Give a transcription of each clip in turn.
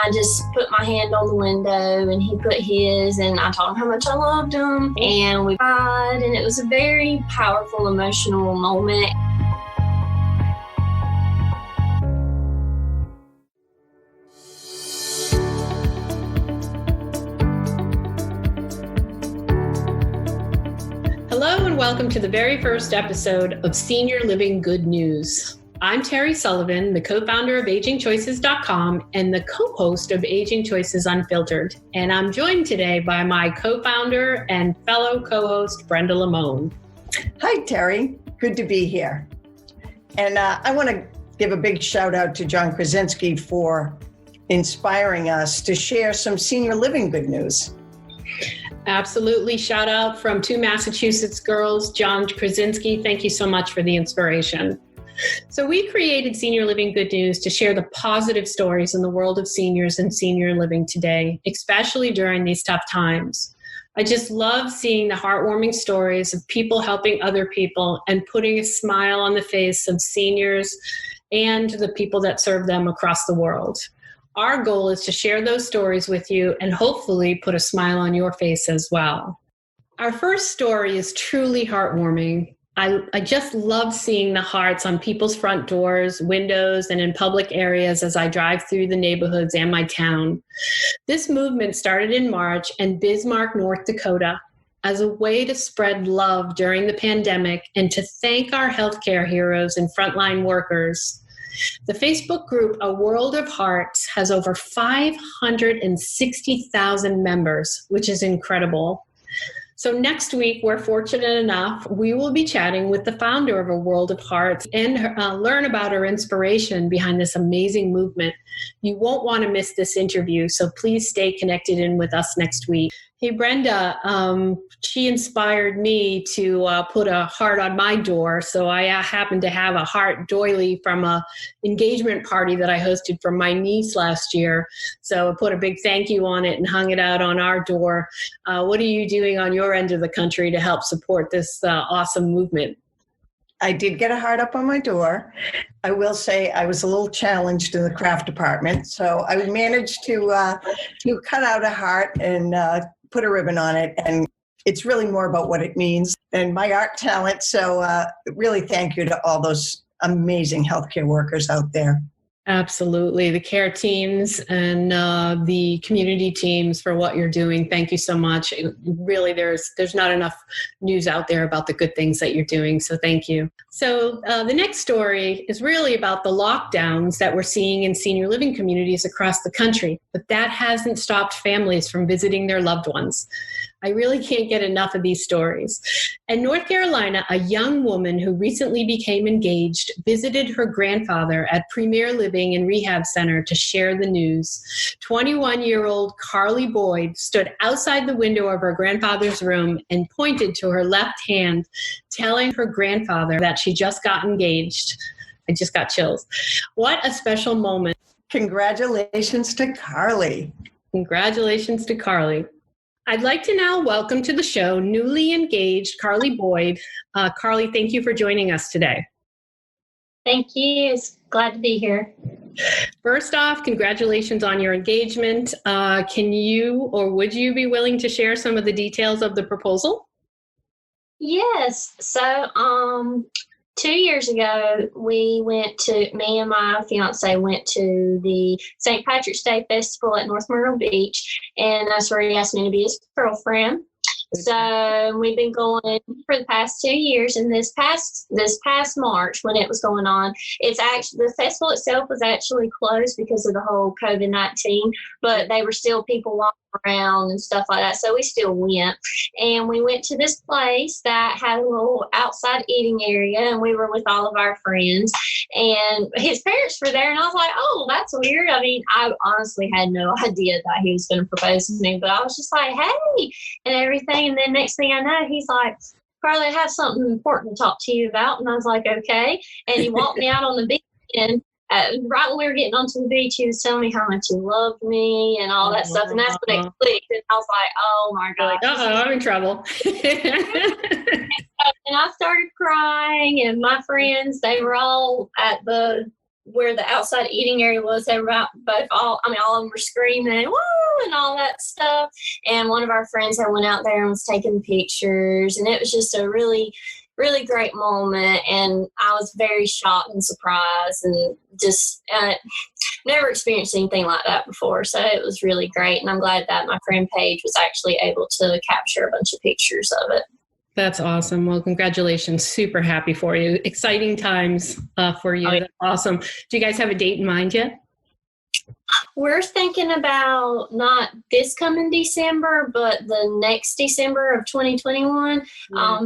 I just put my hand on the window and he put his, and I told him how much I loved him, and we cried, and it was a very powerful, emotional moment. Hello and welcome to the very first episode of Senior Living Good News. I'm Terry Sullivan, the co-founder of AgingChoices.com and the co-host of Aging Choices Unfiltered. And I'm joined today by my co-founder and fellow co-host, Brenda Lamone. Hi, Terry. Good to be here. And I want to give a big shout out to John Krasinski for inspiring us to share some senior living good news. Absolutely. Shout out from two Massachusetts girls, John Krasinski. Thank you so much for the inspiration. So we created Senior Living Good News to share the positive stories in the world of seniors and senior living today, especially during these tough times. I just love seeing the heartwarming stories of people helping other people and putting a smile on the face of seniors and the people that serve them across the world. Our goal is to share those stories with you and hopefully put a smile on your face as well. Our first story is truly heartwarming. I just love seeing the hearts on people's front doors, windows, and in public areas as I drive through the neighborhoods and my town. This movement started in March in Bismarck, North Dakota, as a way to spread love during the pandemic and to thank our healthcare heroes and frontline workers. The Facebook group A World of Hearts has over 560,000 members, which is incredible. So next week, we're fortunate enough, we will be chatting with the founder of A World of Hearts and learn about her inspiration behind this amazing movement. You won't want to miss this interview, so please stay connected in with us next week. Hey, Brenda, she inspired me to put a heart on my door. So I happened to have a heart doily from a engagement party that I hosted for my niece last year. So I put a big thank you on it and hung it out on our door. What are you doing on your end of the country to help support this awesome movement? I did get a heart up on my door. I will say I was a little challenged in the craft department. So I managed to cut out a heart and put a ribbon on it. And it's really more about what it means than my art talent. So really thank you to all those amazing healthcare workers out there. Absolutely. The care teams and the community teams for what you're doing. Thank you so much. Really, there's not enough news out there about the good things that you're doing. So thank you. So the next story is really about the lockdowns that we're seeing in senior living communities across the country. But that hasn't stopped families from visiting their loved ones. I really can't get enough of these stories. In North Carolina, a young woman who recently became engaged visited her grandfather at Premier Living and Rehab Center to share the news. 21-year-old Carly Boyd stood outside the window of her grandfather's room and pointed to her left hand, telling her grandfather that she just got engaged. I just got chills. What a special moment. Congratulations to Carly. Congratulations to Carly. I'd like to now welcome to the show newly engaged Carly Boyd. Carly, thank you for joining us today. Thank you. It's glad to be here. First off, congratulations on your engagement. Can you or would you be willing to share some of the details of the proposal? Yes. So 2 years ago, me and my fiance went to the St. Patrick's Day Festival at North Myrtle Beach, and that's where he asked me to be his girlfriend. So we've been going for the past 2 years, and this past March when it was going on, the festival itself was actually closed because of the whole COVID-19, but they were still people walking around and stuff like that. So we still went, and we went to this place that had a little outside eating area, and we were with all of our friends, and his parents were there, and I was like, oh, that's weird. I mean, I honestly had no idea that he was going to propose to me, but I was just like, hey, and everything. And then next thing I know, he's like, Carly, I have something important to talk to you about. And I was like, okay. And he walked me out on the beach, and right when we were getting onto the beach, he was telling me how much he loved me and all that stuff. And that's when it clicked. And I was like, oh my God. I'm in trouble. And I started crying, and my friends, they were all at the where the outside eating area was, they were all of them were screaming, woo, and all that stuff. And one of our friends had went out there and was taking pictures, and it was just a really, really great moment. And I was very shocked and surprised, and just never experienced anything like that before. So it was really great. And I'm glad that my friend Paige was actually able to capture a bunch of pictures of it. That's awesome. Well, congratulations. Super happy for you. Exciting times for you. That's awesome. Do you guys have a date in mind yet? We're thinking about not this coming December, but the next December of 2021,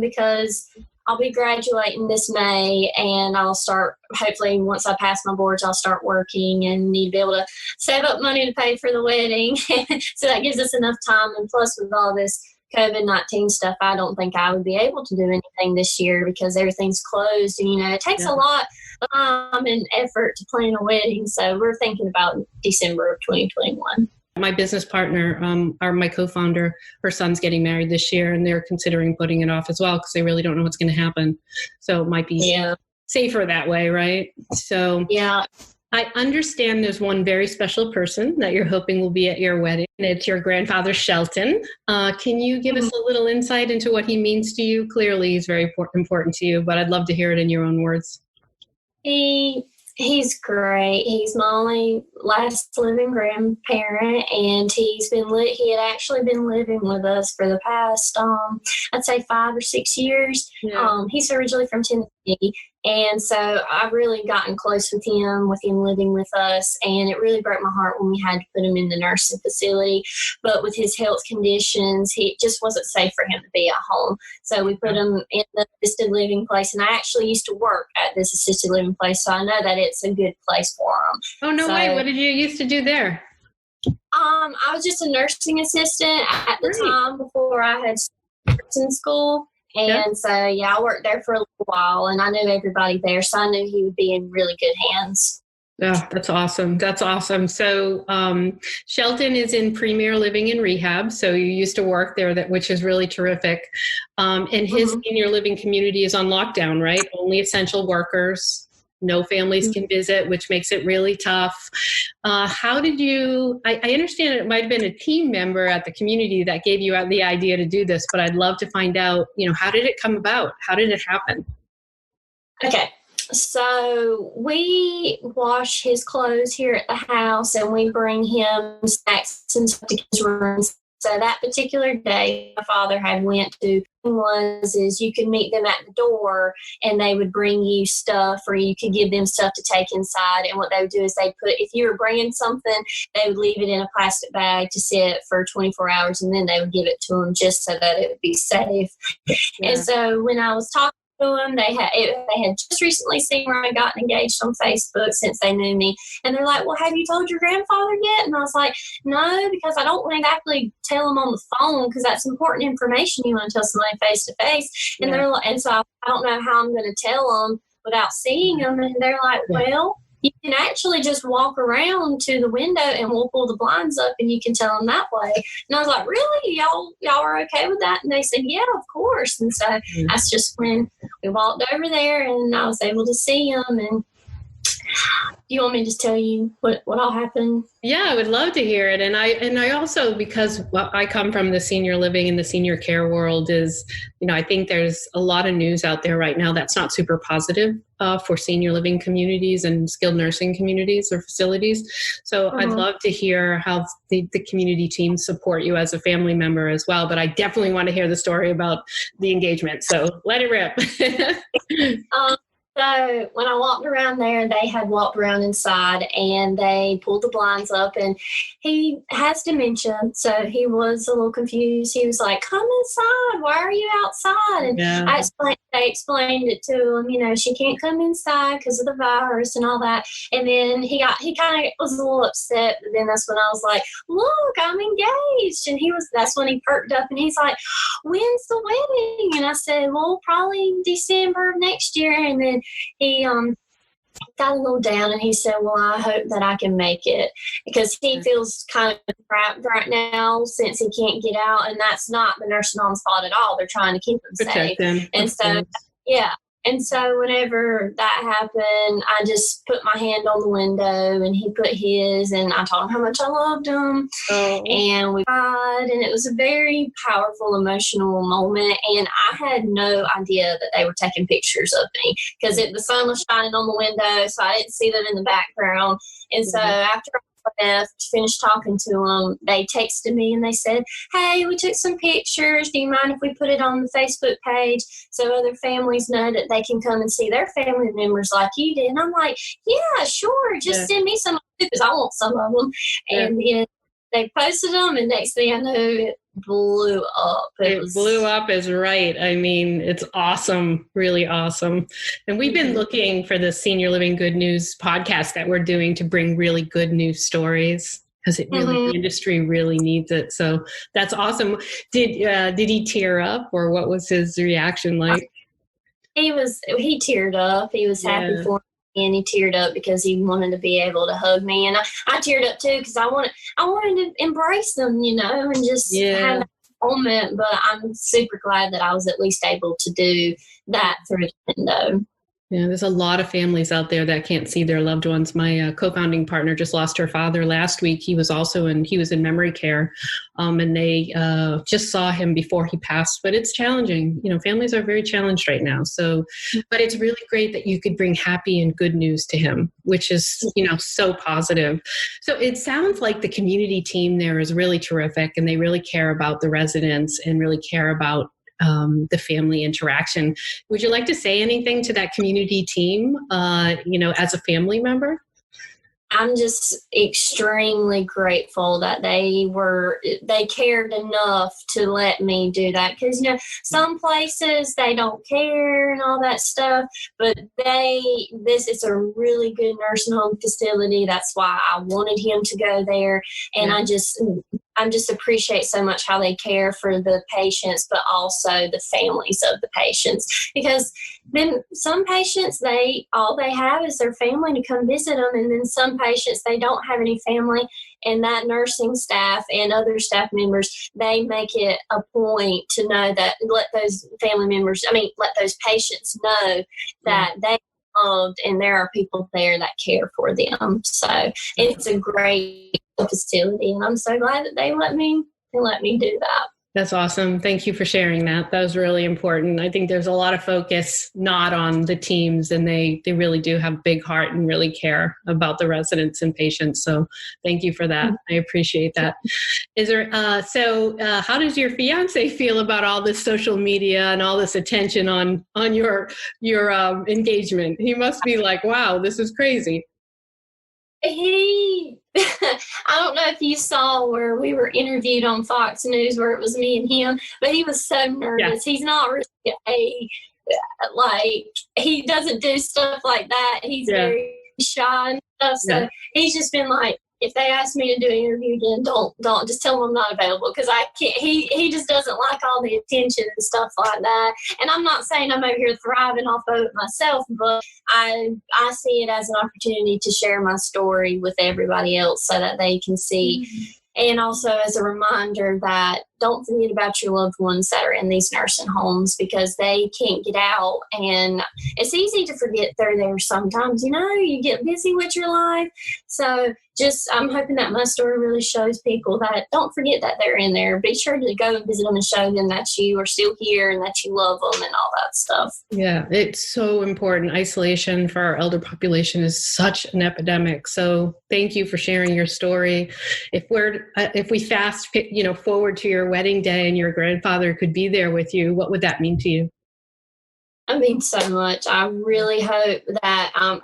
because I'll be graduating this May, and I'll start, hopefully once I pass my boards, I'll start working and need to be able to save up money to pay for the wedding. So that gives us enough time. And plus with all this COVID-19 stuff, I don't think I would be able to do anything this year because everything's closed. And, it takes a lot of time and effort to plan a wedding. So we're thinking about December of 2021. My business partner, or my co-founder, her son's getting married this year, and they're considering putting it off as well because they really don't know what's going to happen. So it might be safer that way, right? So I understand there's one very special person that you're hoping will be at your wedding, and it's your grandfather, Shelton. Can you give us a little insight into what he means to you? Clearly, he's very important to you, but I'd love to hear it in your own words. He's great. He's my only last living grandparent, and he had actually been living with us for the past, I'd say 5 or 6 years. Yeah. He's originally from Tennessee, and so I've really gotten close with him living with us, and it really broke my heart when we had to put him in the nursing facility. But with his health conditions, it just wasn't safe for him to be at home. So we put him in the assisted living place, and I actually used to work at this assisted living place, so I know that it's a good place for him. Oh, no way. What did you used to do there? I was just a nursing assistant at the time before I had nursing school. And so, I worked there for a little while, and I knew everybody there, so I knew he would be in really good hands. Yeah, that's awesome. That's awesome. So Shelton is in Premier Living and Rehab. So you used to work there, which is really terrific. And his senior living community is on lockdown, right? Only essential workers. No families can visit, which makes it really tough. How did you, I understand it might have been a team member at the community that gave you the idea to do this, but I'd love to find out, how did it come about? How did it happen? Okay. So we wash his clothes here at the house, and we bring him snacks and stuff to his room. So that particular day, my father had went to is you could meet them at the door, and they would bring you stuff, or you could give them stuff to take inside. And what they would do is if you were bringing something, they would leave it in a plastic bag to sit for 24 hours, and then they would give it to them just so that it would be safe. Yeah. And so when I was talking to them, they had just recently seen where I got engaged on Facebook since they knew me, and they're like, well, have you told your grandfather yet? And I was like, no, because I don't want to exactly tell them on the phone, because that's important information you want to tell somebody face to face. And they're like, and so I don't know how I'm going to tell them without seeing them. And they're like, well, you can actually just walk around to the window and we'll pull the blinds up and you can tell them that way. And I was like, really? Y'all are okay with that? And they said, yeah, of course. And so that's just when we walked over there, and I was able to see them. And do you want me to just tell you what all happened? Yeah, I would love to hear it. And I also, because I come from the senior living and the senior care world, is, I think there's a lot of news out there right now that's not super positive for senior living communities and skilled nursing communities or facilities. So I'd love to hear how the community teams support you as a family member as well. But I definitely want to hear the story about the engagement. So let it rip. So when I walked around there, they had walked around inside, and they pulled the blinds up, and he has dementia. So he was a little confused. He was like, come inside. Why are you outside? And I explained it to him, she can't come inside because of the virus and all that. And then he kind of was a little upset. But then that's when I was like, look, I'm engaged. And that's when he perked up, and he's like, when's the wedding? And I said, well, probably December of next year. And then he got a little down, and he said, well, I hope that I can make it, because he feels kind of trapped right now since he can't get out. And that's not the nursing home's fault at all. They're trying to keep him safe. And so, And so whenever that happened, I just put my hand on the window and he put his, and I told him how much I loved him. Oh. And we cried, and it was a very powerful, emotional moment. And I had no idea that they were taking pictures of me because the sun was shining on the window, so I didn't see them in the background. And so after left, finished talking to them, they texted me and they said, hey, we took some pictures. Do you mind if we put it on the Facebook page so other families know that they can come and see their family members like you did? And I'm like, yeah, sure. Just send me some because I want some of them. And they posted them, and next thing I know, it blew up. It blew up is right. I mean, it's awesome, really awesome. And we've been looking for the Senior Living Good News podcast that we're doing to bring really good news stories because it really, the industry really needs it. So that's awesome. Did he tear up, or what was his reaction like? He teared up. He was happy for me. And he teared up because he wanted to be able to hug me, and I teared up too because I wanted to embrace them, and just have that moment. But I'm super glad that I was at least able to do that through the window. Yeah, there's a lot of families out there that can't see their loved ones. My co-founding partner just lost her father last week. He was in memory care, and they just saw him before he passed. But it's challenging. Families are very challenged right now. So, but it's really great that you could bring happy and good news to him, which is, so positive. So it sounds like the community team there is really terrific, and they really care about the residents and really care about the family interaction. Would you like to say anything to that community team, as a family member? I'm just extremely grateful that they cared enough to let me do that. Because, some places they don't care and all that stuff, but this is a really good nursing home facility. That's why I wanted him to go there. And I just appreciate so much how they care for the patients, but also the families of the patients. Because then some patients, all they have is their family to come visit them. And then some patients, they don't have any family. And that nursing staff and other staff members, they make it a point to know that, let those patients know that they loved, and there are people there that care for them. So it's a great facility, and I'm so glad that they let me do that. That's awesome. Thank you for sharing that. That was really important. I think there's a lot of focus not on the teams, and they really do have big heart and really care about the residents and patients. So thank you for that. I appreciate that. Is there, how does your fiance feel about all this social media and all this attention on your engagement? He must be like, wow, this is crazy. I don't know if you saw where we were interviewed on Fox News, where it was me and him, but he was so nervous. Yeah. He's not really he doesn't do stuff like that. He's very shy and stuff. So he's just been like, if they ask me to do an interview again, don't just tell them I'm not available, because I can't. He just doesn't like all the attention and stuff like that. And I'm not saying I'm over here thriving off of it myself, but I see it as an opportunity to share my story with everybody else so that they can see. And also as a reminder that don't forget about your loved ones that are in these nursing homes, because they can't get out. And it's easy to forget they're there sometimes. You get busy with your life. So I'm hoping that my story really shows people that don't forget that they're in there. Be sure to go and visit them and show them that you are still here and that you love them and all that stuff. Yeah, it's so important. Isolation for our elder population is such an epidemic. So thank you for sharing your story. If we fast, forward to your wedding day and your grandfather could be there with you, what would that mean to you? I mean, so much. I really hope that, I'm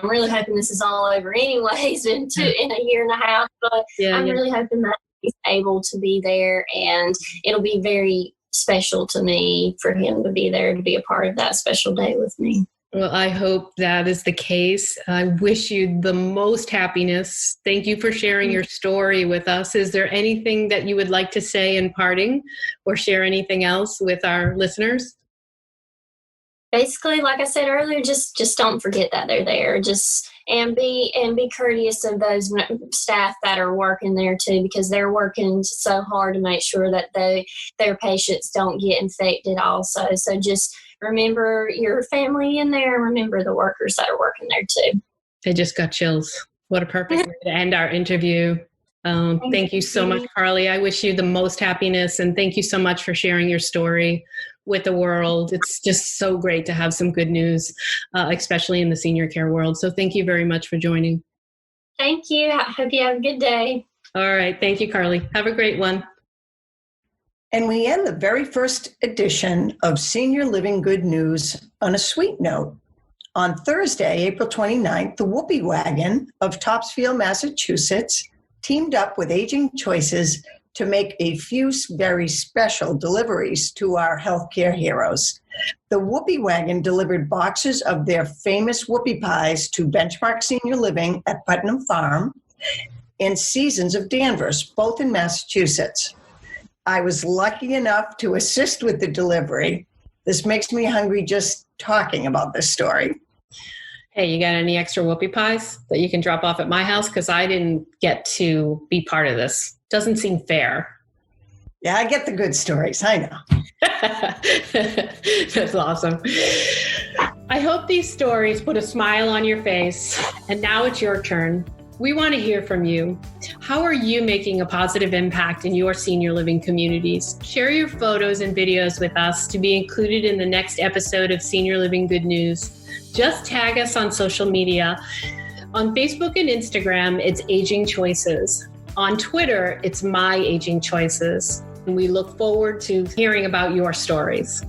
really hoping this is all over anyways in a year and a half, but I'm really hoping that he's able to be there, and it'll be very special to me for him to be there, to be a part of that special day with me. Well, I hope that is the case. I wish you the most happiness. Thank you for sharing your story with us. Is there anything that you would like to say in parting, or share anything else with our listeners? Basically, like I said earlier, just don't forget that they're there. And be courteous of those staff that are working there too, because they're working so hard to make sure that their patients don't get infected also. So just Remember your family in there. Remember the workers that are working there too. I just got chills. What a perfect way to end our interview. Thank you so much, Carly. I wish you the most happiness, and thank you so much for sharing your story with the world. It's just so great to have some good news, especially in the senior care world. So thank you very much for joining. Thank you. I hope you have a good day. All right. Thank you, Carly. Have a great one. And we end the very first edition of Senior Living Good News on a sweet note. On Thursday, April 29th, the Whoopie Wagon of Topsfield, Massachusetts, teamed up with Aging Choices to make a few very special deliveries to our healthcare heroes. The Whoopie Wagon delivered boxes of their famous whoopie pies to Benchmark Senior Living at Putnam Farm and Seasons of Danvers, both in Massachusetts. I was lucky enough to assist with the delivery. This makes me hungry just talking about this story. Hey, you got any extra whoopie pies that you can drop off at my house? Because I didn't get to be part of this. Doesn't seem fair. Yeah, I get the good stories. I know. That's awesome. I hope these stories put a smile on your face. And now it's your turn. We want to hear from you. How are you making a positive impact in your senior living communities? Share your photos and videos with us to be included in the next episode of Senior Living Good News. Just tag us on social media. On Facebook and Instagram, it's Aging Choices. On Twitter, it's My Aging Choices. And we look forward to hearing about your stories.